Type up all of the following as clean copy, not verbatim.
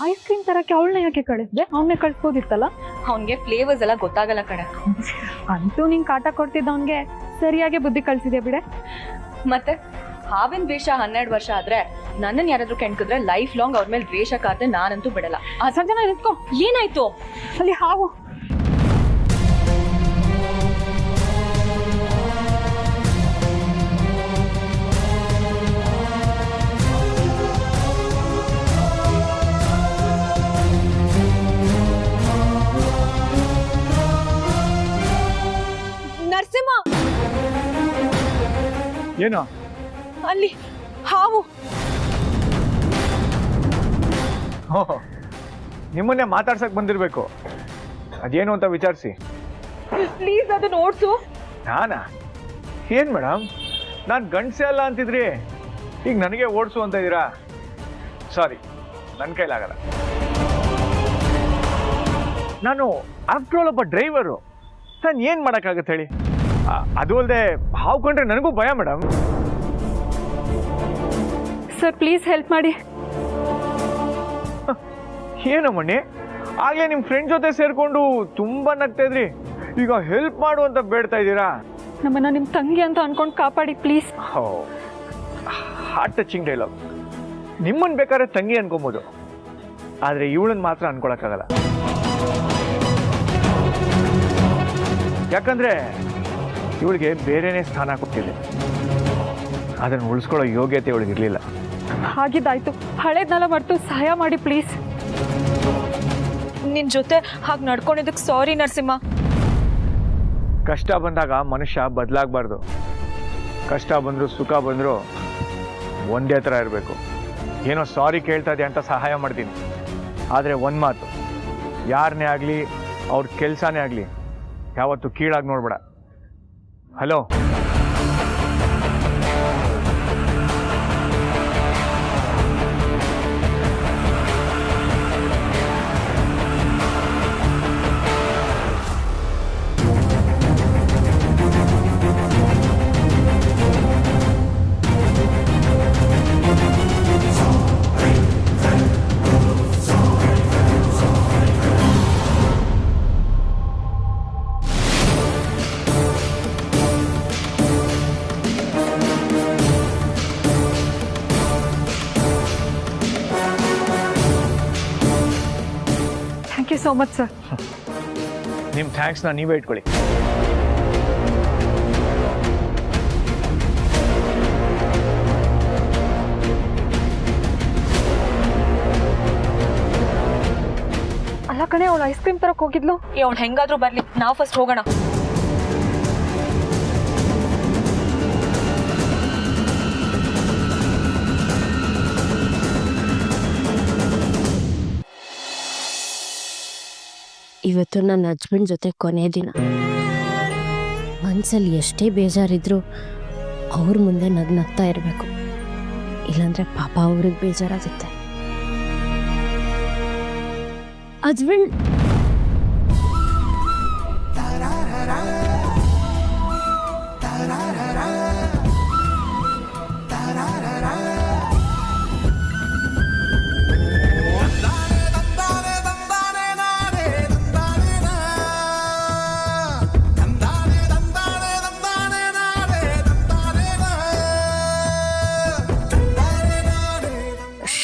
Ice cream ತರಕ್ಕೆ ಅವಳನ್ನ ಯಾಕೆ ಕಳಿಸ್ದೆ? ಅವನ್ನೇ ಕಳ್ಸ್ಬೋದಿತ್ತಲ್ಲ. ಅವನ್ಗೆ ಫ್ಲೇವರ್ಸ್ ಎಲ್ಲ ಗೊತ್ತಾಗಲ್ಲ ಕಡೆ. ಅಂತೂ ನಿಂಗೆ ಕಾಟ ಕೊಡ್ತಿದ್ದವನ್ಗೆ ಸರಿಯಾಗಿ ಬುದ್ಧಿ ಕಳ್ಸಿದೆ ಬಿಡೆ. ಮತ್ತೆ ಹಾವಿನ ದ್ವೇಷ 12 ವರ್ಷ ಆದ್ರೆ ನನ್ನನ್ನು ಯಾರಾದ್ರೂ ಕೆಣ್ಕಿದ್ರೆ ಲೈಫ್ ಲಾಂಗ್ ಅವ್ರ ಮೇಲೆ ದ್ವೇಷ ಕಾದ್ರೆ ನಾನಂತೂ ಬಿಡಲ್ಲ. ಸಂಜನಾ ನಿಂತ್ಕೋ. ಏನಾಯ್ತು? ಅಲ್ಲಿ ಹಾವು. ನರಸಿಂಹ, ಏನು ಅಲ್ಲಿ ಹಾವು. ಓಹೋ, ನಿಮ್ಮನ್ನೇ ಮಾತಾಡ್ಸಕ್ ಬಂದಿರ್ಬೇಕು. ಅದೇನು ಅಂತ ವಿಚಾರಿಸಿ. ಪ್ಲೀಸ್ ಅದನ್ನ ಓಡಿಸು. ನಾನಾ? ಏನ್ ಮೇಡಮ್, ನಾನು ಗಂಡಸೆ ಅಲ್ಲ ಅಂತಿದ್ರಿ, ಈಗ ನನಗೆ ಓಡಿಸು ಅಂತ ಇದ್ದೀರಾ? ಸಾರಿ, ನನ್ನ ಕೈಲಾಗಲ್ಲ. ನಾನು ಆಫ್ಟರ್ ಆಲ್ ಒಬ್ಬ ಡ್ರೈವರು. ನಾನು ಏನು ಮಾಡೋಕ್ಕಾಗತ್ತೆ ಹೇಳಿ? ಅದು ಅಲ್ಲದೆ ಹಾವು ಕಂಡ್ರೆ ನನಗೂ ಭಯ ಮೇಡಮ್. ಸರ್ ಪ್ಲೀಸ್ ಹೆಲ್ಪ್ ಮಾಡಿ. ಏನು ಮಣ್ಣಿ, ಆಗಲೇ ನಿಮ್ಮ ಫ್ರೆಂಡ್ ಜೊತೆ ಸೇರಿಕೊಂಡು ತುಂಬ ನಗ್ತಾ ಇದ್ರಿ, ಈಗ ಹೆಲ್ಪ್ ಮಾಡು ಅಂತ ಬೇಡ್ತಾ ಇದ್ದೀರಾ? ನಮ್ಮನ್ನ ನಿಮ್ಮ ತಂಗಿ ಅಂತ ಅನ್ಕೊಂಡು ಕಾಪಾಡಿ ಪ್ಲೀಸ್. Heart touching dialogue. ನಿಮ್ಮನ್ನು ಬೇಕಾದ್ರೆ ತಂಗಿ ಅನ್ಕೊಬೋದು, ಆದರೆ ಇವಳನ್ನ ಮಾತ್ರ ಅನ್ಕೊಳಕ್ಕಾಗಲ್ಲ. ಯಾಕಂದ್ರೆ ಇವಳಿಗೆ ಬೇರೆನೇ ಸ್ಥಾನ ಕೊಟ್ಟಿದೆ, ಅದನ್ನು ಉಳಿಸ್ಕೊಳ್ಳೋ ಯೋಗ್ಯತೆ ಇವಳಿಗೆ ಇರಲಿಲ್ಲ. ಹಾಗಿದ್ದಾಯ್ತು, ಹಳೇದ್ನೆಲ್ಲ ಮರೆತು ಸಹಾಯ ಮಾಡಿ ಪ್ಲೀಸ್. ನಿನ್ ಜೊತೆ ಹಾಗೆ ನಡ್ಕೊಂಡಿದ್ದಕ್ಕೆ ಸಾರಿ ನರಸಿಂಹ. ಕಷ್ಟ ಬಂದಾಗ ಮನುಷ್ಯ ಬದಲಾಗಬಾರ್ದು. ಕಷ್ಟ ಬಂದರೂ ಸುಖ ಬಂದರೂ ಒಂದೇ ಥರ ಇರಬೇಕು. ಏನೋ ಸಾರಿ ಕೇಳ್ತಾ ಇದೆ ಅಂತ ಸಹಾಯ ಮಾಡ್ತೀನಿ, ಆದರೆ ಒಂದು ಮಾತು, ಯಾರನ್ನೇ ಆಗಲಿ ಅವ್ರ ಕೆಲಸನೇ ಆಗಲಿ ಯಾವತ್ತು ಕೀಳಾಗಿ ನೋಡ್ಬೇಡ. Hello, thank you so much sir. ನಿಮ್ಮ ಥ್ಯಾಂಕ್ಸ್ನ ನೀವೇ ಇಟ್ಕೊಳ್ಳಿ. ಅಲ್ಲ ಕಣೆ, ಅವಳು ಐಸ್ ಕ್ರೀಮ್ ತರಕ್ಕೆ ಹೋಗಿದ್ಲು. ಅವ್ಳು ಹೆಂಗಾದ್ರೂ ಬರ್ಲಿ, ನಾವು ಫಸ್ಟ್ ಹೋಗೋಣ. ಇವತ್ತು ನನ್ನ ಹಸ್ಬೆಂಡ್ ಜೊತೆ ಕೊನೆ ದಿನ. ಮನಸ್ಸಲ್ಲಿ ಎಷ್ಟೇ ಬೇಜಾರಿದ್ರು ಅವ್ರ ಮುಂದೆ ನಗ್ನಗ್ತಾ ಇರಬೇಕು, ಇಲ್ಲಾಂದ್ರೆ ಪಾಪ ಅವ್ರಿಗೆ ಬೇಜಾರಾಗುತ್ತೆ. ಹಸ್ಬೆಂಡ್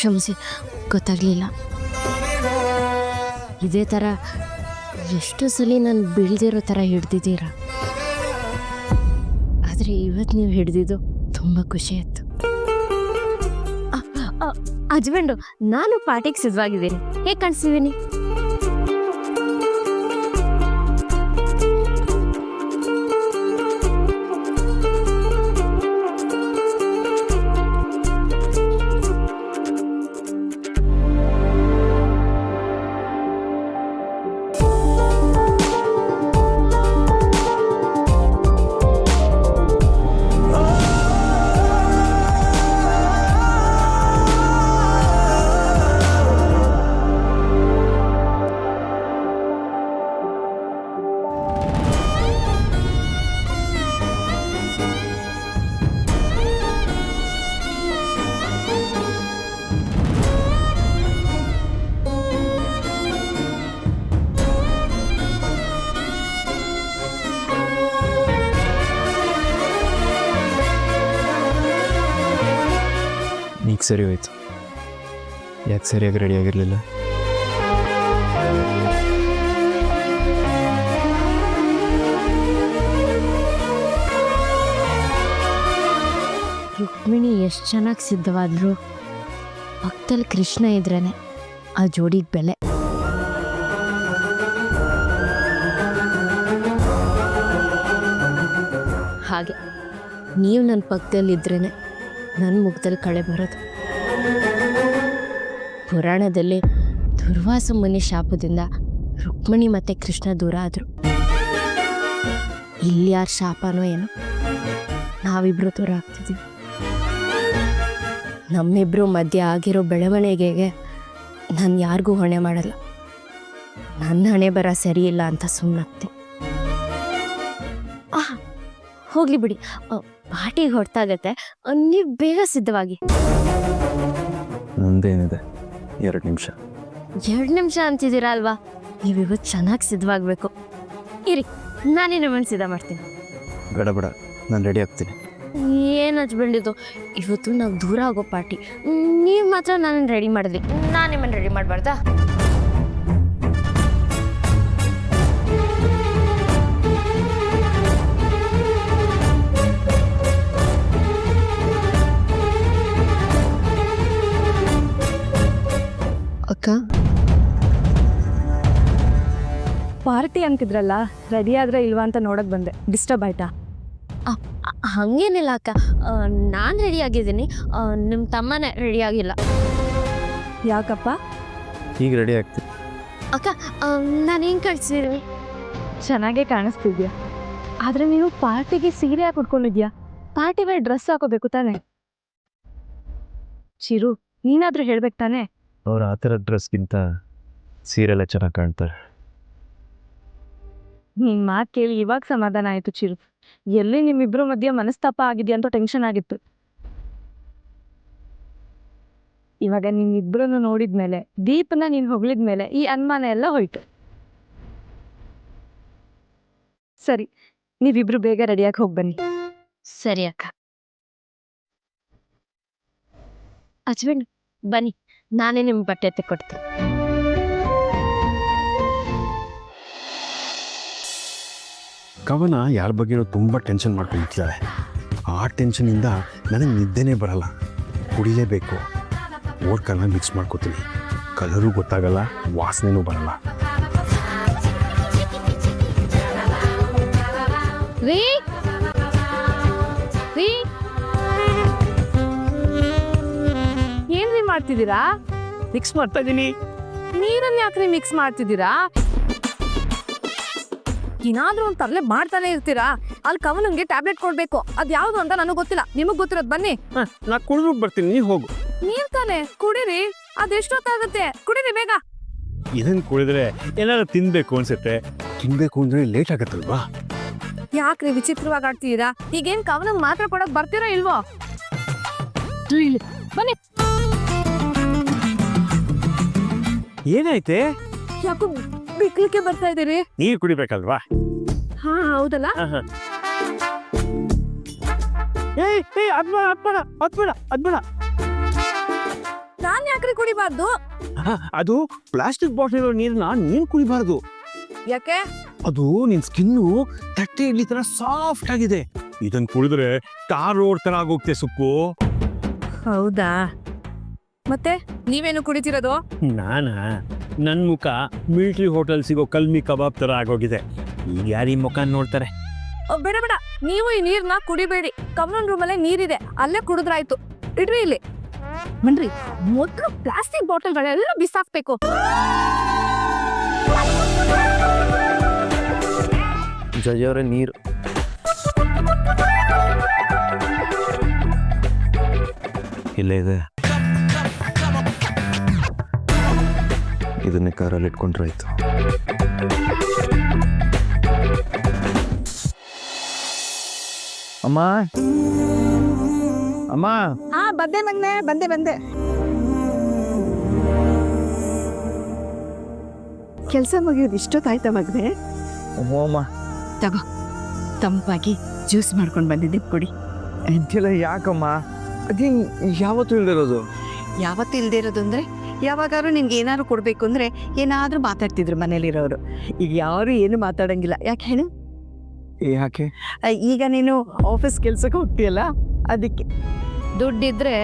ಕ್ಷಮಿಸಿ, ಗೊತ್ತಾಗಲಿಲ್ಲ. ಇದೇ ಥರ ಎಷ್ಟು ಸಲ ನಾನು ಬೀಳ್ದಿರೋ ಥರ ಹಿಡ್ದಿದ್ದೀರಾ, ಆದರೆ ಇವತ್ತು ನೀವು ಹಿಡ್ದಿದ್ದು ತುಂಬ ಖುಷಿ ಆಯಿತು. ಹಸ್ಬೆಂಡು, ನಾನು ಪಾರ್ಟಿಗೆ ಸಿದ್ಧವಾಗಿದ್ದೀನಿ. ಹೇಗೆ ಕಾಣಿಸ್ತಿದ್ದೀನಿ? ಯಾಕೆ ಸರಿ ಹೋಯ್ತು? ಯಾಕೆ ಸರಿಯಾಗಿ ರೆಡಿಯಾಗಿರಲಿಲ್ಲ? ರುಕ್ಮಿಣಿ ಎಷ್ಟು ಚೆನ್ನಾಗಿ ಸಿದ್ಧವಾದ್ರು ಪಕ್ಕದಲ್ಲಿ ಕೃಷ್ಣ ಇದ್ರೇನೆ ಆ ಜೋಡಿಗೆ ಬೆಲೆ. ಹಾಗೆ ನೀವು ನನ್ನ ಪಕ್ಕದಲ್ಲಿ ಇದ್ರೇನೆ ನನ್ನ ಮುಖದಲ್ಲಿ ಕಳೆ ಬರೋದು. ಪುರಾಣದಲ್ಲಿ ದುರ್ವಾಸ ಮುನಿ ಶಾಪದಿಂದ ರುಕ್ಮಿಣಿ ಮತ್ತು ಕೃಷ್ಣ ದೂರ ಆದರು. ಇಲ್ಲಿ ಯಾರ ಶಾಪನೋ ಏನೋ ನಾವಿಬ್ರು ದೂರ ಆಗ್ತಿದ್ದೀವಿ. ನಮ್ಮಿಬ್ರು ಮಧ್ಯೆ ಆಗಿರೋ ಬೆಳವಣಿಗೆಗೆ ನಾನು ಯಾರಿಗೂ ಹೊಣೆ ಮಾಡಲ್ಲ. ನನ್ನ ಹಣೆ ಬರ ಸರಿ ಇಲ್ಲ ಅಂತ ಸುಮ್ಮನಾಗ್ತೀನಿ. ಹೋಗ್ಲಿ ಬಿಡಿ, ಪಾರ್ಟಿಗೆ ಹೊರತಾಗತ್ತೆ. ನೀವು ಬೇಗ ಸಿದ್ಧವಾಗಿ. ನಂದೇನಿದೆ 2 ನಿಮಿಷ. 2 ನಿಮಿಷ ಅಂತಿದ್ದೀರಾ ಅಲ್ವಾ? ನೀವಿವತ್ತು ಚೆನ್ನಾಗಿ ಸಿದ್ಧವಾಗಬೇಕು. ಇರಿ, ನಾನೇ ನಿಮ್ಮನ್ನು ಸಿದ್ಧ ಮಾಡ್ತೀನಿ. ಬೇಡ ಬೇಡ, ನಾನು ರೆಡಿ ಆಗ್ತೀನಿ. ಏನು ಹಚ್ಬಿಟ್ಟಿದ್ದು, ಇವತ್ತು ನಾವು ದೂರ ಆಗೋ ಪಾರ್ಟಿ. ನೀವು ಮಾತ್ರ ನಾನು ರೆಡಿ ಮಾಡಿದ್ರಿ, ನಾನು ನಿಮ್ಮನ್ನು ರೆಡಿ ಮಾಡಬಾರ್ದಾ? ಅಕ್ಕ, ಪಾರ್ಟಿ ಅಂತಿದ್ರಲ್ಲ, ರೆಡಿ ಆದ್ರೆ ಇಲ್ವಾ ಅಂತ ನೋಡಕ್ ಬಂದೆ. ಡಿಸ್ಟರ್ಬ್ ಆಯ್ತಾ? ಹಾಗೇನಿಲ್ಲ ಅಕ್ಕ, ನಾನು ರೆಡಿ ಆಗಿದ್ದೀನಿ. ನಿಮ್ಮ ತಮ್ಮನೇ ರೆಡಿ ಆಗಿಲ್ಲ. ಯಾಕಪ್ಪ? ಈಗ ರೆಡಿ ಆಗ್ತೀನಿ. ಅಕ್ಕ, ನಾನು ಹೆಂಗೆ ಕಳಿಸಿದ್ದೀನಿ? ಚೆನ್ನಾಗೇ ಕಾಣಿಸ್ತಿದ್ಯಾ, ಆದ್ರೆ ನೀನು ಪಾರ್ಟಿಗೆ ಸೀರೆ ಹಾಕಿ ಉಟ್ಕೊಂಡಿದ್ಯಾ. ಪಾರ್ಟಿ ವೇರ್ ಡ್ರೆಸ್ ಹಾಕೋಬೇಕು ತಾನೆ. ಚಿರು, ನೀನಾದ್ರೂ ಹೇಳ್ಬೇಕು ತಾನೆ. ಅವ್ರು ಆ ಥರ ಡ್ರೆಸ್ಗಿಂತ ಸೀರೆಲ್ಲ ಚೆನ್ನಾಗಿ ಕಾಣ್ತಾರೆ. ನಿನ್ ಮಾತು ಕೇಳಿ ಇವಾಗ ಸಮಾಧಾನ ಆಯ್ತು ಚಿರು. ಎಲ್ಲಿ ನಿಮ್ಮಿಬ್ರು ಮಧ್ಯೆ ಮನಸ್ತಾಪ ಆಗಿದ್ಯಾ ಅಂತ ಟೆನ್ಷನ್ ಆಗಿತ್ತು. ಇವಾಗ ನಿಮ್ಮಿಬ್ರನ್ನು ನೋಡಿದ್ಮೇಲೆ, ದೀಪನ ನೀನ್ ಹೊಗಳಿದ್ಮೇಲೆ ಈ ಅನುಮಾನ ಎಲ್ಲ ಹೋಯ್ತು. ಸರಿ, ನೀವಿಬ್ರು ಬೇಗ ರೆಡಿಯಾಗಿ ಹೋಗಿ ಬನ್ನಿ. ಸರಿ ಅಕ್ಕ. ಹಸ್ಬೆಂಡ್ ಬನ್ನಿ, ನಾನೇ ನಿಮ್ಮ ಬಟ್ಟೆ ತೆಕ್ಕೊಡ್ತೀನಿ. ಕವನ ಯಾರ ಬಗ್ಗೆನೋ ತುಂಬ ಟೆನ್ಷನ್ ಮಾಡ್ಕೊಂಡಿರ್ತಾಳೆ. ಆ ಟೆನ್ಷನಿಂದ ನನಗೆ ನಿದ್ದೆನೇ ಬರಲ್ಲ. ಕುಡಿಲೇಬೇಕು. ಓಡ್ಕನ್ನ ಮಿಕ್ಸ್ ಮಾಡ್ಕೋತೀನಿ. ಕಲರು ಗೊತ್ತಾಗಲ್ಲ, ವಾಸನೆನೂ ಬರಲ್ಲ. ರೀ ರೀ, ಏನ್ರಿ ಮಾಡ್ತಿದ್ದೀರಾ? ಮಿಕ್ಸ್ ಮಾಡ್ತಾ ಇದ್ದೀನಿ. ನೀರನ್ನ ಯಾಕ್ರಿ ಮಿಕ್ಸ್ ಮಾಡ್ತಿದ್ದೀರಾ? ಏನಾದ್ರೂ ಒಂದು ತರಲೆ ಮಾಡ್ತಾನೆ ಇರ್ತೀರಾ. ಅಲ್ಲಿ ಕವನಂಗೆ ಟ್ಯಾಬ್ಲೆಟ್ ಕೊಡ್ಬೇಕು. ಅದ್ ಯಾವ್ದು ಅಂತ ನನಗೆ ಗೊತ್ತಿಲ್ಲ, ನಿಮಗ್ ಗೊತ್ತಿರೋದು ಬನ್ನಿ. ನಾ ಕುಡಿದು ಬರ್ತೀನಿ, ನೀ ಹೋಗು. ನೀರ್ ತಾನೆ, ಕುಡೀರಿ. ಅದೆಷ್ಟೊತ್ತಾಗುತ್ತೆ, ಕುಡೀರಿ ಬೇಗ. ಇದನ್ನು ಕುಡಿದ್ರೆ ಏನಾದ್ರು ತಿನ್ಬೇಕು ಅನ್ಸುತ್ತೆ. ತಿನ್ಬೇಕು ಅಂದ್ರೆ ಲೇಟ್ ಆಗತ್ತಲ್ವಾ? ಯಾಕ್ರಿ ವಿಚಿತ್ರವಾಗಿ ಆಡ್ತಿದ್ದೀರಾ? ಈಗೇನ್ ಕವನಂಗ್ ಮಾತ್ರ ಕೊಡಕ್ ಬರ್ತೀರಾ ಇಲ್ವೋ? ಬನ್ನಿ. ಏನಾಯ್ತೆ? ಯಾಕೋ ಬಿಕ್ಲಿಕ್ಕೆ ಬರ್ತಾ ಇದೀರಿ? ನೀರು ಕುಡಿಬೇಕಲ್ವಾ? ಹಾ ಹೌದಲ್ಲ. ಅದ್ಬೇಡ. ನಾನ್ ಯಾಕ್ರಿ ಕುಡಿಬಾರ್ದು? ಅದು ಪ್ಲಾಸ್ಟಿಕ್ ಬಾಟಲ್ ನೀರನ್ನ ನೀನ್ ಕುಡಿಬಾರ್ದು. ಯಾಕೆ? ಅದು ನಿನ್ ಸ್ಕಿನ್ನು ತಟ್ಟೆ ಇಡ್ಲಿ ತರ ಸಾಫ್ಟ್ ಆಗಿದೆ. ಇದನ್ ಕುಡಿದ್ರೆ ಟಾರ್ ರೋಡ್ ತರ ಆಗೋಗ್ತೆ ಸುಕ್ಕು. ಹೌದಾ? ಮತ್ತೆ ನೀವೇನು ಕುಡಿತಿರೋದು? ನನ್ ಮುಖ ಮಿಲಿಟರಿ ಹೋಟೆಲ್ ಸಿಗೋ ಕಲ್ಮಿ ಕಬಾಬ್ ತರ ಆಗೋಗಿದೆ. ಈಗ ಯಾರು ಈ ಮುಖ ನೋಡ್ತಾರೆ? ಬೇಡ ಬೇಡ, ನೀವು ಈ ನೀರ್ನ ಕುಡಿಬೇಡಿ. ಕಮನ್ ರೂಮಲ್ಲೇ ನೀರಿದೆ, ಅಲ್ಲೇ ಕುಡಿದ್ರಾಯ್ತು. ಇಡ್ರಿ ಇಲ್ಲಿ. ಬನ್ರಿ, ಮೊದಲು ಪ್ಲಾಸ್ಟಿಕ್ ಬಾಟಲ್ಗಳೆಲ್ಲ ಬಿಸಾಕ್ಬೇಕು. ಜಯವ್ರೆ ನೀರು. ಇಲ್ಲೇ ಇದೆ, ಇದನ್ನೇ ಕಾರಲ್ಲಿ ಇಟ್ಕೊಂಡ್ರಾಯ್ತು. ಅಮ್ಮ ಅಮ್ಮ. ಹಾ ಬಂದೆ ಮಗ್ನೆ, ಬಂದೆ. ಕೆಲಸ ಮುಗಿಯೋದು ಇಷ್ಟೊತ್ತಾಯ್ತಾ ಮಗ್ನೆ? ಅಮ್ಮ ತಗೋ, ತಂಪಾಗಿ ಜ್ಯೂಸ್ ಮಾಡ್ಕೊಂಡು ಬಂದಿದ್ದೆ, ಕುಡಿ. ಇದೆಲ್ಲ ಯಾಕಮ್ಮ? ಅದೇನು ಯಾವತ್ತೂ ಇಲ್ದಿರೋದು? ಯಾವತ್ತೂ ಇಲ್ದೇ ಇರೋದು ಅಂದರೆ ಯಾವಾಗಾದ್ರೂ ನಿನ್ಗೆ ಏನಾದ್ರು ಕೊಡಬೇಕು ಅಂದರೆ ಏನಾದರೂ ಮಾತಾಡ್ತಿದ್ರು ಮನೇಲಿರೋರು. ಈಗ ಯಾರು ಏನು ಮಾತಾಡಂಗಿಲ್ಲ. ಯಾಕೆ ಹೇಳು? ಯಾಕೆ? ಈಗ ನೀನು ಆಫೀಸ್ ಕೆಲ್ಸಕ್ಕೆ ಹೋಗ್ತೀಯಲ್ಲ, ಅದಕ್ಕೆ. ದುಡ್ಡಿದ್ರೆ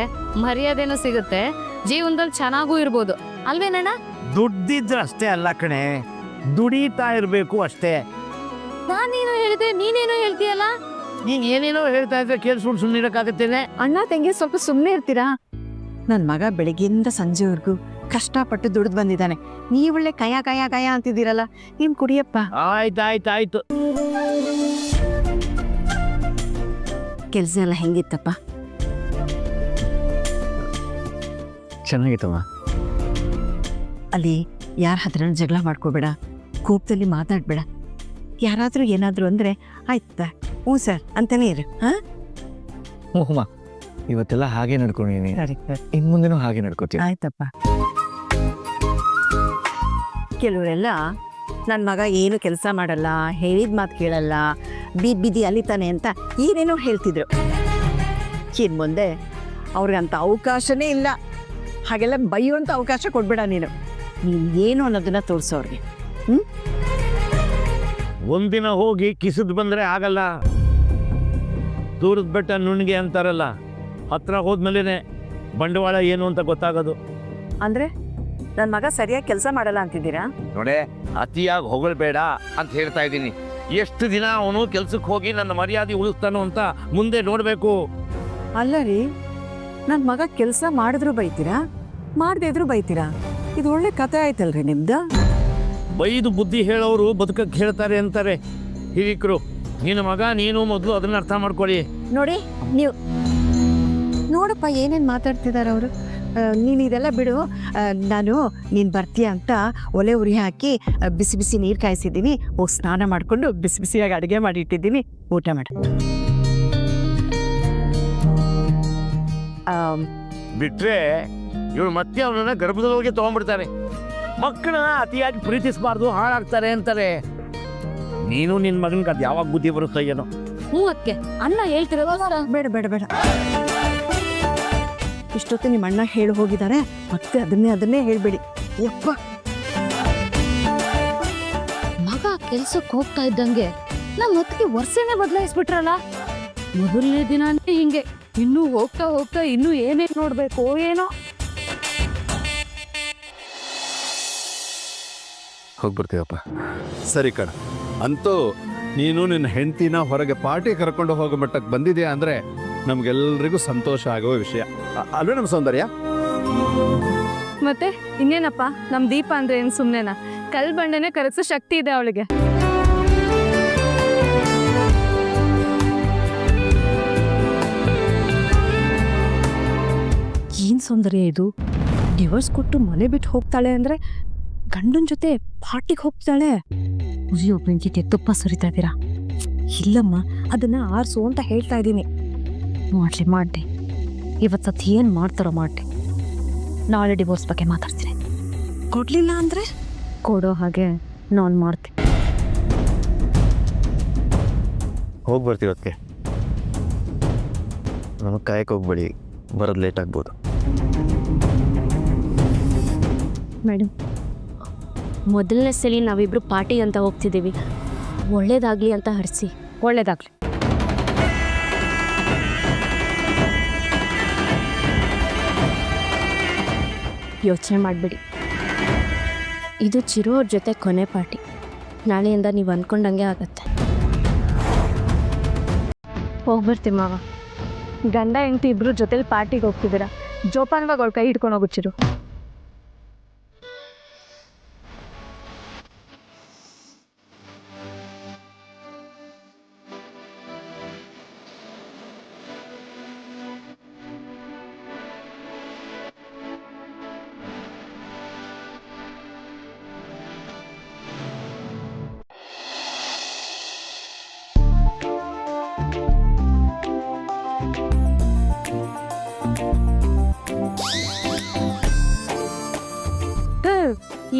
ಮರ್ಯಾದೆನೂ ಸಿಗುತ್ತೆ, ಜೀವನದಲ್ಲಿ ಚೆನ್ನಾಗೂ ಇರ್ಬೋದು ಅಲ್ವೇನಣ್ಣ? ದುಡ್ಡಿದ್ರೆ ಅಷ್ಟೇ ಅಲ್ಲ ಕಣೆ, ದುಡಿತಾ ಇರಬೇಕು ಅಷ್ಟೇ. ನಾನೇನೋ ಹೇಳಿದೆ, ನೀನೇನೋ ಹೇಳ್ತೀಯಲ್ಲ. ನೀನ್ ಏನೇನೋ ಹೇಳ್ತಾ ಇದ್ರೆ ಕೇಳಿಸ್ಕೊಂಡು ಸುಮ್ಮನೆ ಇರಕ್ಕಾಗತ್ತೇನೆ? ಅಣ್ಣ ತಂಗಿ ಸ್ವಲ್ಪ ಸುಮ್ಮನೆ ಇರ್ತೀರಾ? ನನ್ನ ಮಗ ಬೆಳಗ್ಗೆಯಿಂದ ಸಂಜೆವರೆಗೂ ಕಷ್ಟಪಟ್ಟು ದುಡ್ದು ಬಂದಿದ್ದಾನೆ. ನೀವೊಳ್ಳೆ ಕಯ ಕಯ ಕಯ ಅಂತಿದ್ದೀರಲ್ಲ, ನೀನ್ ಕುಡಿಯಪ್ಪ. ಆಯ್ತಾಯ್ತಾಯ್ತು. ಕೆಲಸ ಎಲ್ಲ ಹೆಂಗಿತ್ತಪ್ಪ? ಚೆನ್ನಾಗಿತ್ತಮ್ಮ. ಅಲ್ಲಿ ಯಾರ ಹತ್ರ ಜಗಳ ಮಾಡ್ಕೋಬೇಡ, ಕೋಪದಲ್ಲಿ ಮಾತಾಡ್ಬೇಡ. ಯಾರಾದ್ರೂ ಏನಾದ್ರು ಅಂದ್ರೆ ಆಯ್ತಾ ಹ್ಞೂ ಸರ್ ಅಂತಾನೆ ಇರು. ಹಾ ಹ್ಞೂ ಇವತ್ತೆಲ್ಲ ಹಾಗೆ ನಡ್ಕೊಂಡಿನಿ, ಸರಿ ಇನ್ ಮುಂದೆನೂ ಹಾಗೆ ನಡ್ಕೋತೀನಿ. ಆಯ್ತಪ್ಪ. ಕೆಲವರೆಲ್ಲ ನನ್ನ ಮಗ ಏನು ಕೆಲಸ ಮಾಡಲ್ಲ, ಹೇಳಿದ ಮಾತು ಕೇಳಲ್ಲ, ಬಿದ್ದಿ ಅಲಿತಾನೆ ಅಂತ ಏನೇನೋ ಹೇಳ್ತಿದ್ರು. ಇನ್ನು ಮುಂದೆ ಅವ್ರಿಗಂತ ಅವಕಾಶನೇ ಇಲ್ಲ. ಹಾಗೆಲ್ಲ ಬೈಯುವಂಥ ಅವಕಾಶ ಕೊಡ್ಬೇಡ ನೀನು. ನೀನು ಏನು ಅನ್ನೋದನ್ನ ತೋರಿಸೋ ಅವ್ರಿಗೆ. ಒಂದಿನ ಹೋಗಿ ಕಿಸಿದ್ ಬಂದ್ರೆ ಆಗಲ್ಲ. ದೂರದ ಬೆಟ್ಟ ನುಣ್ಣಿಗೆ ಅಂತಾರಲ್ಲ, ಹತ್ರ ಹೋದ್ಮೇಲೆ ಬಂಡವಾಳ ಏನು ಅಂತ ಗೊತ್ತಾಗೋದು. ಅಂದ್ರೆ ನನ್ನ ಮಗ ಸರಿಯಾಗಿ ಕೆಲಸ ಮಾಡಲ್ಲ ಅಂತಿದ್ದೀರಾ? ನೋಡೆ, ಅತಿಯಾಗಿ ಹೊಗಳ್ಬೇಡ ಅಂತ ಹೇಳ್ತಾ ಇದ್ದೀನಿ. ಎಷ್ಟು ದಿನ ಅವನು ಕೆಲ್ಸಕ್ಕೆ ಹೋಗಿ ನನ್ನ ಮರ್ಯಾದೆ ಉಳಿಸ್ತಾನೋ ಅಂತ ಮುಂದೆ ನೋಡ್ಬೇಕು. ಅಲ್ಲ ರೀ, ನನ್ನ ಮಗ ಕೆಲಸ ಮಾಡಿದ್ರು ಬೈತೀರಾ, ಮಾಡದೇ ಇದ್ರು ಬೈತೀರಾ? ಇದು ಒಳ್ಳೆ ಕತೆ ಆಯ್ತಲ್ರಿ ನಿಮ್ದು. ಬೈದು ಬುದ್ಧಿ ಹೇಳೋರು ಬದುಕಕ್ಕೆ ಹೇಳ್ತಾರೆ ಅಂತಾರೆ ಹಿರಿಕರು. ನಿನ್ನ ಮಗ ನೀನು ಮೊದಲು ಅದನ್ನ ಅರ್ಥ ಮಾಡ್ಕೊಳ್ಳಿ. ನೋಡಿ ನೀವು ನೋಡಪ್ಪ ಏನೇನು ಮಾತಾಡ್ತಿದ್ದಾರೆ ಅವರು. ನೀನು ಇದೆಲ್ಲ ಬಿಡು. ನಾನು ನೀನು ಬರ್ತೀಯ ಅಂತ ಒಲೆ ಉರಿ ಹಾಕಿ ಬಿಸಿ ಬಿಸಿ ನೀರು ಕಾಯಿಸಿದ್ದೀನಿ. ಹೋಗಿ ಸ್ನಾನ ಮಾಡಿಕೊಂಡು ಬಿಸಿ ಬಿಸಿಯಾಗಿ ಅಡುಗೆ ಮಾಡಿ ಇಟ್ಟಿದ್ದೀನಿ, ಊಟ ಮಾಡು. ಬಿಟ್ರೆ ಇವಳು ಮತ್ತೆ ಅವನನ್ನ ಗರ್ಭದೊಳಗೆ ತಗೊಂಡ್ಬಿಡ್ತಾರೆ. ಮಕ್ಕಳನ್ನ ಅತಿಯಾಗಿ ಪ್ರೀತಿಸಬಾರ್ದು, ಹಾಳಾಗ್ತಾರೆ ಅಂತಾರೆ. ನೀನು ನಿನ್ನ ಮಗನಿಗೆ ಅದು ಯಾವಾಗ ಬುದ್ಧಿ ಬರುತ್ತೋ ಏನೋ. ಹ್ಞೂ ಅದಕ್ಕೆ ಅಣ್ಣ ಹೇಳ್ತಿರೋದ. ಬೇಡ ಬೇಡ ಬೇಡ, ಇಷ್ಟೊತ್ತು ನಿಮ್ಮ ಅಣ್ಣ ಹೇಳಿ ಹೋಗಿದ್ದಾರೆ, ಮತ್ತೆ ಅದನ್ನೇ ಹೇಳ್ಬೇಡಿ. ಯಪ್ಪ, ಮಗ ಕೆಲ್ಸಕ್ಕೆ ಹೋಗ್ತಾ ಇದ್ದಂಗೆ ನಮ್ಮ ಹೊತ್ತಿಗೆ ವರ್ಷನೇ ಬದಲಾಯಿಸ್ಬಿಟ್ರಲ್ಲ. ಮೊದಲನೇ ದಿನಾನೇ ಹಿಂಗೆ, ಇನ್ನೂ ಹೋಗ್ತಾ ಹೋಗ್ತಾ ಇನ್ನೂ ಏನೇನು ನೋಡ್ಬೇಕು ಏನೋ. ಹೋಗ್ಬರ್ತೀವಪ್ಪ. ಸರಿ ಕಣ, ಅಂತೂ ನೀನು ನಿನ್ನ ಹೆಂಡತಿನ ಹೊರಗೆ ಪಾರ್ಟಿ ಕರ್ಕೊಂಡು ಹೋಗೋ ಮಟ್ಟಕ್ಕೆ ಬಂದಿದೆಯಾ ಅಂದರೆ ನಮಗೆಲ್ಲರಿಗೂ ಸಂತೋಷ ಆಗುವ ವಿಷಯ ಅಲ್ವೇ ನಮ್ಮ ಸೌಂದರ್ಯ? ಮತ್ತೆ ಇನ್ನೇನಪ್ಪ, ನಮ್ ದೀಪ ಅಂದ್ರೆ ಏನ್ ಸುಮ್ನೆನಾ? ಕಲ್ ಬಂಡೆನೆ ಕರಗಿಸೋ ಶಕ್ತಿ ಇದೆ ಅವಳಿಗೆ. ಏನ್ ಸೌಂದರ್ಯ ಇದು? ಡಿವೋರ್ಸ್ ಕೊಟ್ಟು ಮನೆ ಬಿಟ್ಟು ಹೋಗ್ತಾಳೆ ಅಂದ್ರೆ ಗಂಡನ ಜೊತೆ ಪಾರ್ಟಿಗೆ ಹೋಗ್ತಾಳೆ. ಉರಿಯೋ ಬೆಂಕಿಗೆ ತುಪ್ಪ ಸುರಿತಾ ಇದ್ದೀರಾ? ಇಲ್ಲಮ್ಮ, ಅದನ್ನ ಆರ್ಸು ಅಂತ ಹೇಳ್ತಾ ಇದ್ದೀನಿ. ಮಾಡ್ಲಿ ಇವತ್ತು ಏನು ಮಾಡ್ತಾರೋ ಮಾಡ್ಲಿ. ನಾಳೆ ಡಿವೋರ್ಸ್ ಬಗ್ಗೆ ಮಾತಾಡ್ತೀನಿ. ಕೊಡ್ಲಿಲ್ಲ ಅಂದ್ರೆ ಕೊಡೋ ಹಾಗೆ ನಾನು ಮಾಡ್ತೀನಿ. ಹೋಗ್ಬರ್ತೀವಿ ಅದಕ್ಕೆ. ನಮಗೆ ಕಾಯಕ್ಕೆ ಹೋಗ್ಬೇಡಿ, ಬರೋದು ಲೇಟ್ ಆಗ್ಬೋದು. ಮೇಡಮ್, ಮೊದಲನೇ ಸಲ ನಾವಿಬ್ರು ಪಾರ್ಟಿ ಅಂತ ಹೋಗ್ತಿದ್ದೀವಿ. ಒಳ್ಳೇದಾಗ್ಲಿ ಅಂತ ಹರಿಸಿ. ಒಳ್ಳೇದಾಗ್ಲಿ. ಯೋಚನೆ ಮಾಡಬೇಡಿ, ಇದು ಚಿರೋ ಅವ್ರ ಜೊತೆ ಕೊನೆ ಪಾರ್ಟಿ. ನಾಳೆಯಿಂದ ನೀವು ಅಂದ್ಕೊಂಡಂಗೆ ಆಗತ್ತೆ. ಹೋಗ್ಬರ್ತೀವಿ ಮಾವ. ಗಂಡ ಹೆಂಡತಿ ಇಬ್ರು ಜೊತೆಲಿ ಪಾರ್ಟಿಗೆ ಹೋಗ್ತಿದ್ದೀರಾ, ಜೋಪಾನವಾಗಿ ಅವಳ ಕೈ ಹಿಡ್ಕೊಂಡು ಹೋಗುಚ್ಚಿರು.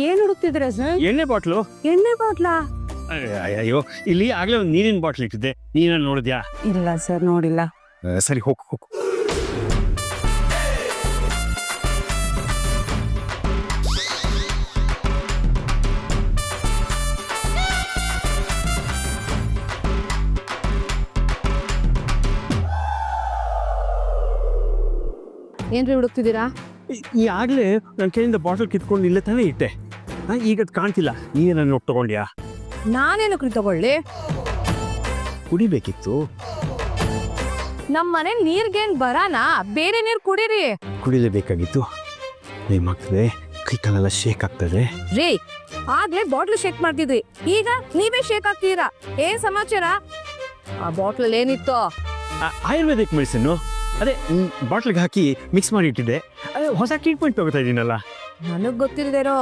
ಏನ್ ಹುಡುಕ್ತಿದ್ರ ಸರ್? ಎಣ್ಣೆ ಬಾಟ್ಲು? ಎಣ್ಣೆ ಬಾಟ್ಲಾ? ಅಯ್ಯೋ, ಇಲ್ಲಿ ಆಗ್ಲೇ ಒಂದು ನೀರಿನ ಬಾಟ್ಲ್ ಇಟ್ಟಿದ್ದೆ, ನೀನ ನೋಡಿದ್ಯಾ? ಇಲ್ಲ ಸರ್, ನೋಡಿಲ್ಲ. ಸರಿ ಹೋಗು. ಏನ್ರಿ ಹುಡುಕ್ತಿದ್ದೀರಾ? ಈಗಾಗಲೇ ನನ್ನ ಕೈಯಿಂದ ಬಾಟಲ್ ಕಿತ್ಕೊಂಡು ಇಲ್ಲೇ ತಾನೇ ಇಟ್ಟೆ. ಈಗ ಅದು ಕಾಣ್ತಿಲ್ಲ. ನೀವೇ ನನ್ನ ನೋಟ್ ತಗೊಂಡ್ಯಾ? ನಾನೇನು ಕೃ ತಗೊಳ್ಳಿ? ಕುಡಿಬೇಕಿತ್ತು. ನಮ್ಮ ಮನೆ ನೀರ್ಗೇನ್ ಬರಾನ? ಬೇರೆ ನೀರ್ ಕುಡೀರಿ. ಕುಡಿಲೇಬೇಕಾಗಿತ್ತು. ನಿಮ್ಮ ಮಕ್ಕಳೇ ಕೈ ಕಾಲೆಲ್ಲ ಶೇಕ್ ಆಗ್ತದೆ. ರೀ, ಆಗ್ಲೇ ಬಾಟ್ಲ್ ಶೇಕ್ ಮಾಡ್ತಿದ್ವಿ, ಈಗ ನೀವೇ ಶೇಕ್ ಆಗ್ತೀರಾ. ಏನ್ ಸಮಾಚಾರ? ಆ ಬಾಟ್ಲಲ್ಲಿ ಏನಿತ್ತು? ಆಯುರ್ವೇದಿಕ್ ಮೆಡಿಸಿನ್ನು ಅದೇ ಬಾಟ್ಲಿಗೆ ಹಾಕಿ ಮಿಕ್ಸ್ ಮಾಡಿ ಇಟ್ಟಿದ್ದೆ. ಹೊಸ ಟ್ರೀಟ್ಮೆಂಟ್ ತಗೋತಾ ಇದ್ದೀನಲ್ಲ. ನನಗ್ ಗೊತ್ತಿಲ್ದೇರೋ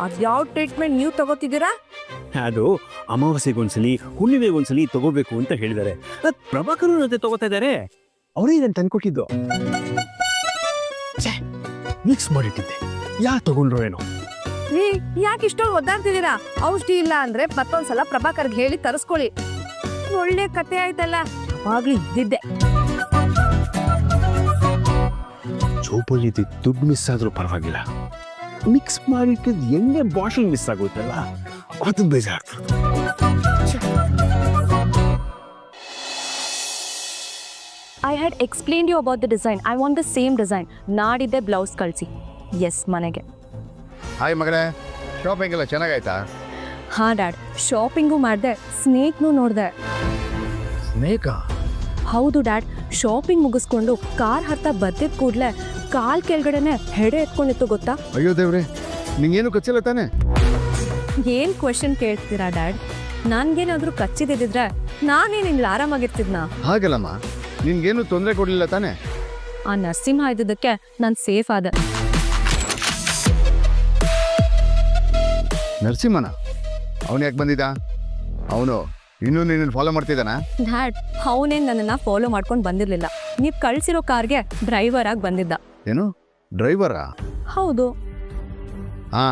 ಅದ್ಯಾವ ಟ್ರೀಟ್ಮೆಂಟ್ ನೀವು ತಗೋತಿದ್ದೀರಾ? ಅದು ಅಮಾವಾಸ್ಯೆಗೊಂದ್ಸಲಿ ಹುಣ್ಣಿಮೆಗೊಂದ್ಸಲಿ ತಗೋಬೇಕು ಅಂತ ಹೇಳಿದ್ದಾರೆ. ಪ್ರಭಾಕರ್ ಜೊತೆ ತಗೋತಾ ಇದ್ದಾರೆ. ಅವರೇ ಇದನ್ನು ತಂದ್ಕೊಟ್ಟಿದ್ದು. ಮಿಕ್ಸ್ ಮಾಡಿಟ್ಟಿದ್ದೆ. ಯಾಕೆ ತಗೊಂಡ್ರು ಏನೋ? ರೀ, ಯಾಕೆ ಇಷ್ಟೊಂದು ಒದ್ದಾಡ್ತಿದ್ದೀರಾ? ಔಷಧಿ ಇಲ್ಲ ಅಂದ್ರೆ ಮತ್ತೊಂದ್ಸಲ ಪ್ರಭಾಕರ್ಗೆ ಹೇಳಿ ತರಿಸ್ಕೊಳ್ಳಿ. ಒಳ್ಳೆ ಕತೆ ಆಯ್ತಲ್ಲ. ಅವಾಗ್ಲೂ ಇದ್ದಿದ್ದೆ. ಜೋಬಲ್ಲಿ ದುಡ್ಡು ಮಿಸ್ ಆದ್ರೂ ಪರವಾಗಿಲ್ಲ, ಮಿಕ್ಸ್ ಮಾಡಿಟ್ಟಿದ್ದು ಎಣ್ಣೆ ಬಾಟಲ್ ಮಿಸ್ ಆಗುತ್ತಲ್ಲ, ಅದು ಬೇಜಾರು. I had explain you about the design. I want the same design. ನಾಡಿದ್ದೆ ಬ್ಲೌಸ್ ಕಳಿಸಿ. ಎಸ್, ಮನೆಗೆ. ಹಾಯ್ ಮಗಳೇ, ಶಾಪಿಂಗ್ ಎಲ್ಲ ಚೆನ್ನಾಗಾಯ್ತಾ? ಹಾ ಡ್ಯಾಡ್, ಶಾಪಿಂಗು ಮಾಡಿದೆ, ಸ್ನೇಕ್ನೂ ನೋಡಿದೆ. ಸ್ನೇಕಾ? ಹೌದು ಡ್ಯಾಡ್, ಶಾಪಿಂಗ್ ಮುಗಿಸ್ಕೊಂಡು ಕಾರ್ ಹತ್ತ ಬದ್ದಿದ ಕೂಡಲೇ ಕಾಲ್ ಕೆಳಗಡೆನೆ ಹೆಡೆ ಎತ್ಕೊಂಡಿತ್ತು ಗೊತ್ತಾ? ಅಯ್ಯೋ ದೇವ್ರೆ, ನಿಂಗೇನು ಕಚ್ಚಿಲ್ಲ ತಾನೆ? ಏನ್ ಕ್ವೆಶನ್ ಕೇಳ್ತೀರಾ ಡ್ಯಾಡ್? ನನ್ಗೇನಾದ್ರೂ ಕಚ್ಚಿದಿದ್ರೆ ನಾನೇನಿಲ್ಲ ಆರಾಮಾಗಿರ್ತಿದ್ನಾ? ಹಾಗಲ್ಲಮ್ಮ, ನಿನ್ಗೇನು ತೊಂದರೆ ಕೊಡ್ಲಿಲ್ಲ ತಾನೆ? ಆ ನರಸಿಂಹ ಇದ್ದದಕ್ಕೆ ನಾನು ಸೇಫ್ ಆದೆ. ನರಸಿಂಹನ? ಅವನು ಯಾಕೆ ಬಂದಿದ್ದ? ಅವನು ಇನ್ನೂ ನಿನ್ನ ಫಾಲೋ ಮಾಡ್ತಿದ್ದಾನ? ಡ್ಯಾಡ್, ಅವನೇನ್ ನನ್ನನ್ನ ಫಾಲೋ ಮಾಡ್ಕೊಂಡು ಬಂದಿರ್ಲಿಲ್ಲ. ನೀವ್ ಕಳ್ಸಿರೋ ಕಾರ್ಗೆ ಡ್ರೈವರ್ ಆಗಿ ಬಂದಿದ್ದ. ಏನು, ಡ್ರೈವರಾ? ಹೌದು. ಹಾ,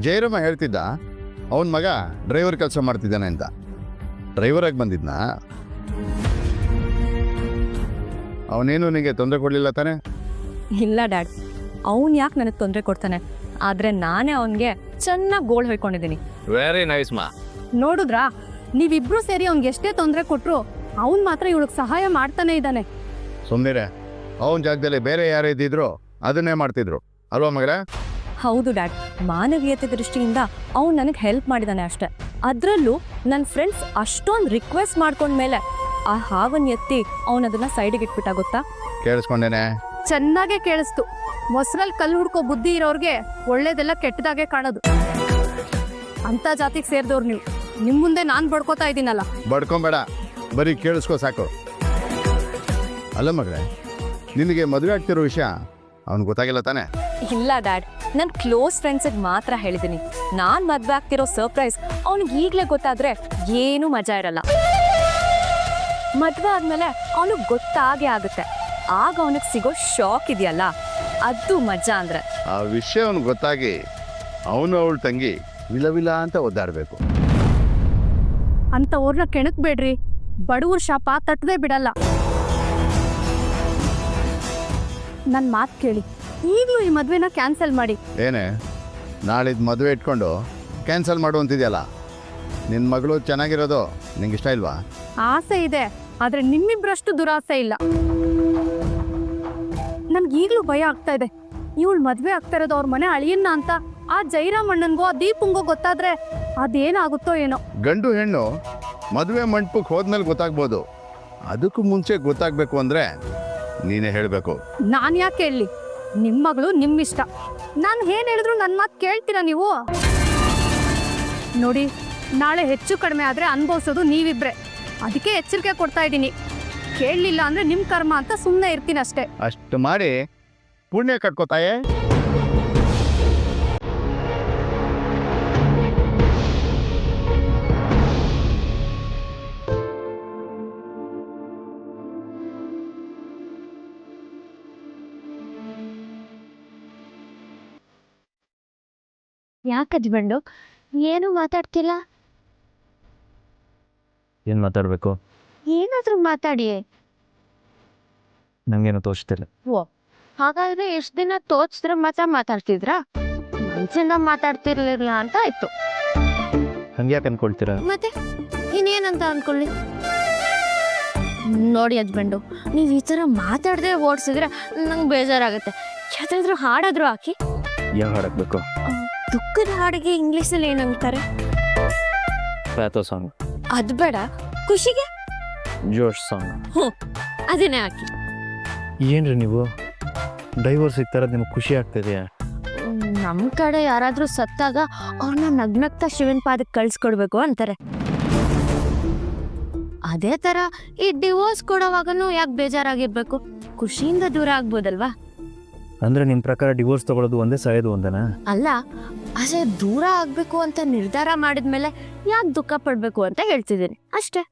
ಜಯರಾಮ ಹೇಳ್ತಿದ್ದ ಅವನ ಮಗ ಡ್ರೈವರ್ ಕೆಲಸ ಮಾಡ್ತಿದ್ದಾನೆ ಅಂತ. ಡ್ರೈವರ್ ಆಗಿ ಬಂದಿದ್ನಾ? ಅವನೇನು ನಿನಗೆ ತೊಂದರೆ ಕೊಡಲಿಲ್ಲ ತಾನೆ? ಇಲ್ಲ ಡ್ಯಾಡ್, ಅವನ್ ಯಾಕೆ ನನಗೆ ತೊಂದರೆ ಕೊಡ್ತಾನೆ? ಆದ್ರೆ ನಾನೇ ಅವನ್ಗೆ ಚೆನ್ನಾಗಿ ಗೋಳ್ ಹೊಯ್ಕೊಂಡಿದ್ದೀನಿ. ವೆರಿ ನೈಸ್ ಮಾ. ನೋಡುದ್ರಾ, ನೀವಿಬ್ರು ಸೇರಿ ಅವ್ನ್ಗೆ ಎಷ್ಟೇ ತೊಂದರೆ ಕೊಟ್ರು ಅವ್ನ್ ಮಾತ್ರ ಇವಳಿಗೆ ಸಹಾಯ ಮಾಡ್ತಾನೆ ಇದ್ದಾನೆ. ಸುಮ್ಮನೆ, ಅವನ ಜಾಗದಲ್ಲಿ ಬೇರೆ ಯಾರು ಇದ್ದಿದ್ರು ಅದನ್ನೇ ಮಾಡ್ತಿದ್ರು ಅಲ್ವಾ ಮಗಳೇ? ಹೌದು ಡ್ಯಾಡ್, ಮಾನವೀಯತೆ ದೃಷ್ಟಿಯಿಂದ ಅವ್ನು ನನಗೆ ಹೆಲ್ಪ್ ಮಾಡಿದಾನೆ ಅಷ್ಟೆ. ಅದ್ರಲ್ಲೂ ನನ್ನ ಫ್ರೆಂಡ್ಸ್ ಅಷ್ಟೊಂದು ರಿಕ್ವೆಸ್ಟ್ ಮಾಡ್ಕೊಂಡ್ಮೇಲೆ ಆ ಹಾವನ್ ಎತ್ತಿ ಅವನದನ್ನ ಸೈಡಿಗೆ ಇಟ್ಬಿಟ್ಟ ಗೊತ್ತಾ? ಕೇಳಿಸ್ಕೊಂಡೇನೆ? ಚೆನ್ನಾಗೆ ಕೇಳಿಸ್ತು. ಮೊಸರಲ್ಲಿ ಕಲ್ಲು ಹುಡ್ಕೋ ಬುದ್ಧಿ ಇರೋರ್ಗೆ ಒಳ್ಳೇದೆಲ್ಲ ಕೆಟ್ಟದಾಗೆ ಕಾಣೋದು. ಅಂತ ಜಾತಿಗೆ ಸೇರಿದವ್ರು ನೀವು. ನಿಮ್ ಮುಂದೆ ನಾನ್ ಬಡ್ಕೋತಾ ಇದ್ದೀನಲ್ಲ. ಬಡ್ಕೊಂಬೇಡ, ಬರೀ ಕೇಳಿಸ್ಕೋ ಸಾಕು. ಅಲ್ಲ ಮಗಳೇ, ನಿನಗೆ ಮದುವೆ ಆಗ್ತಿರೋ ವಿಷಯ ಅವ್ನಿಗೆ ಗೊತ್ತಾಗಿಲ್ಲ ತಾನೆ? ಇಲ್ಲ ಡ್ಯಾಡ್, ನನ್ನ ಕ್ಲೋಸ್ ಫ್ರೆಂಡ್ಸಿಗೆ ಮಾತ್ರ ಹೇಳಿದ್ದೀನಿ. ನಾನು ಮದ್ವೆ ಆಗ್ತಿರೋ ಸರ್ಪ್ರೈಸ್ ಅವ್ನಿಗೆ ಈಗಲೇ ಗೊತ್ತಾದ್ರೆ ಏನೂ ಮಜಾ ಇರಲ್ಲ. ಮದ್ವೆ ಆದ್ಮೇಲೆ ಅವನಿಗೆ ಗೊತ್ತಾಗೇ ಆಗುತ್ತೆ. ಆಗ ಅವನಿಗೆ ಸಿಗೋ ಶಾಕ್ ಇದೆಯಲ್ಲ, ಅದು ಮಜಾ ಅಂದ್ರೆ. ಆ ವಿಷಯ ಅವ್ನಿಗೆ ಗೊತ್ತಾಗಿ ಅವನು ಅವಳ ತಂಗಿ ವಿಲವಿಲ ಅಂತ ಒದ್ದಾಡಬೇಕು. ಅಂತವ್ರನ್ನ ಕೆಣಕ್ಬೇಡ್ರಿ, ಬಡವ್ರ ಶಾಪ ತಟ್ಟದೆ ಬಿಡಲ್ಲ. ನನ್ ಮಾತು ಕೇಳಿ, ಈಗಲೂ ಈ ಮದ್ವೆನ ಕ್ಯಾನ್ಸಲ್ ಮಾಡಿ. ಏನೇ, ನಾಳಿದ್ದು ಮದುವೆ ಇಟ್ಕೊಂಡು ಕ್ಯಾನ್ಸಲ್ ಮಾಡು ಅಂತಿದ್ಯಲ್ಲ? ನಿನ್ನ ಮಗಳು ಚೆನ್ನಾಗಿರೋದು ನಿಂಗೆ ಇಷ್ಟ ಇಲ್ವಾ? ಆಸೆ ಇದೆ, ಆದ್ರೆ ನಿಮ್ಮಿಬ್ರಷ್ಟು ದುರಾಸೆ ಇಲ್ಲ. ನನ್ಗೆ ಈಗಲೂ ಭಯ ಆಗ್ತಾ ಇದೆ. ಇವಳು ಮದ್ವೆ ಆಗ್ತಾ ಇರೋದು ಅವ್ರ ಮನೆ ಅಳಿಯನ್ನ ಅಂತ ಆ ಜೈರಾಮಣ್ಣನ್ಗೋ ಆ ದೀಪಂಗೋ ಗೊತ್ತಾದ್ರೆ ಅದೇನಾಗುತ್ತೋ ಏನೋ. ಗಂಡು ಹೆಣ್ಣು ಮದುವೆ ಮಂಟಪಕ್ಕೆ ಹೋದ್ಮೇಲೆ ಗೊತ್ತಾಗ್ಬೋದು. ಅದಕ್ಕೂ ಮುಂಚೆ ಗೊತ್ತಾಗ್ಬೇಕು ಅಂದ್ರೆ ನೀನೇ ಹೇಳಬೇಕು. ನಾನ್ ಯಾಕೆ ಹೇಳಲಿ? ನಿಮ್ಮ ಮಗಳು ನಿಮ್ಮಿಷ್ಟ. ನಾನು ಏನ್ ಹೇಳಿದ್ರು ನನ್ನ ಮಾತು ಕೇಳ್ತೀರಾ ನೀವು? ನೋಡಿ, ನಾಳೆ ಹೆಚ್ಚು ಕಡಿಮೆ ಆದ್ರೆ ಅನುಭವಿಸೋದು ನೀವಿಬ್ರೆ. ಅದಕ್ಕೆ ಎಚ್ಚರಿಕೆ ಕೊಡ್ತಾ ಇದ್ದೀನಿ. ಕೇಳಲಿಲ್ಲ ಅಂದ್ರೆ ನಿಮ್ ಕರ್ಮ ಅಂತ ಸುಮ್ಮನೆ ಇರ್ತೀನಿ ಅಷ್ಟೇ. ಅಷ್ಟು ಮಾಡಿ ಪುಣ್ಯ ಕಟ್ಕೋತಾಯೇ. ಯಾಕಜ್ಬಂಡು ಏನು ಮಾತಾಡ್ತಿಲ್ಲ? ಏನು ಮಾತಾಡಬೇಕು? ಏನಾದ್ರೂ ಮಾತಾಡಿ. ನಂಗೇನು ತೋಚ್ತಿಲ್ಲ. ಓ, ಹಾಗಾದ್ರೆ ಎಷ್ಟು ದಿನ ತೋಚ್ದ್ರೆ ಮಾತಾಡ್ತಿದ್ರಾ? ಮುಂಚೆನ ಮಾತಾಡ್ತಿರ್ಲಿಲ್ಲ ಅಂತ ಆಯ್ತು. ಹಂಗೆ ಯಾಕೆ ಅನ್ಕೊಳ್ತೀರಾ? ಮತ್ತೆ ಇನ್ನೇನಂತ ಅನ್ಕೊಳ್ಳಿ? ನೋಡಿ ಹಸ್ಬೆಂಡು, ನೀವು ಈ ಥರ ಮಾತಾಡದೆ ಓಡಿಸಿದ್ರೆ ನಂಗೆ ಬೇಜಾರಾಗುತ್ತೆ. ಯಾವ್ದಾದ್ರು ಹಾಡಾದ್ರೂ ಹಾಕಿ. ಯಾವ ಹಾಡಾಕ್ಬೇಕು? ದುಃಖದ ಹಾಡಿಗೆ ಇಂಗ್ಲೀಷಲ್ಲಿ ಏನಂತಾರೆ? ಪ್ಯಾಥೋ ಸಾಂಗ್, ಅದು ಬೇಡ, ಖುಷಿಗೆ ಜೋಶ್ ಸಾಂಗ್. ಅದನ್ನೇ ಹಾಕಿ. ಏನ್ರಿ ನೀವು ಡೈವರ್ಸ್ ಸಿಗ್ತಾರದು ನಿಮ್ಗೆ ಖುಷಿ ಆಗ್ತಿದೆಯಾ? ನಮ್ಮ ಕಡೆ ಯಾರಾದ್ರೂ ಸತ್ತಾಗ ಅವ್ರನ್ನ ನಗ್ನಗ್ತಾ ಶಿವನ್ ಪಾದಕ್ಕೆ ಕಳ್ಸ್ಕೊಡ್ಬೇಕು ಅಂತಾರೆ. ಅದೇ ತರ ಈ ಡಿವೋರ್ಸ್ ಕೊಡೋವಾಗನೂ ಯಾಕೆ ಬೇಜಾರಾಗಿರ್ಬೇಕು? ಖುಷಿಯಿಂದ ದೂರ ಆಗ್ಬೋದಲ್ವಾ? ಅಂದ್ರೆ ನಿಮ್ಮ ಪ್ರಕಾರ ಡಿವೋರ್ಸ್ ತಗೊಳ್ಳೋದು ಒಂದೇ ಸಾಯೋದು ಒಂದೇನಾ? ಅಲ್ಲ, ಅದೇ ದೂರ ಆಗ್ಬೇಕು ಅಂತ ನಿರ್ಧಾರ ಮಾಡಿದ್ಮೇಲೆ ಯಾಕೆ ದುಃಖ ಪಡ್ಬೇಕು ಅಂತ ಹೇಳ್ತಿದ್ದೀನಿ ಅಷ್ಟೇ.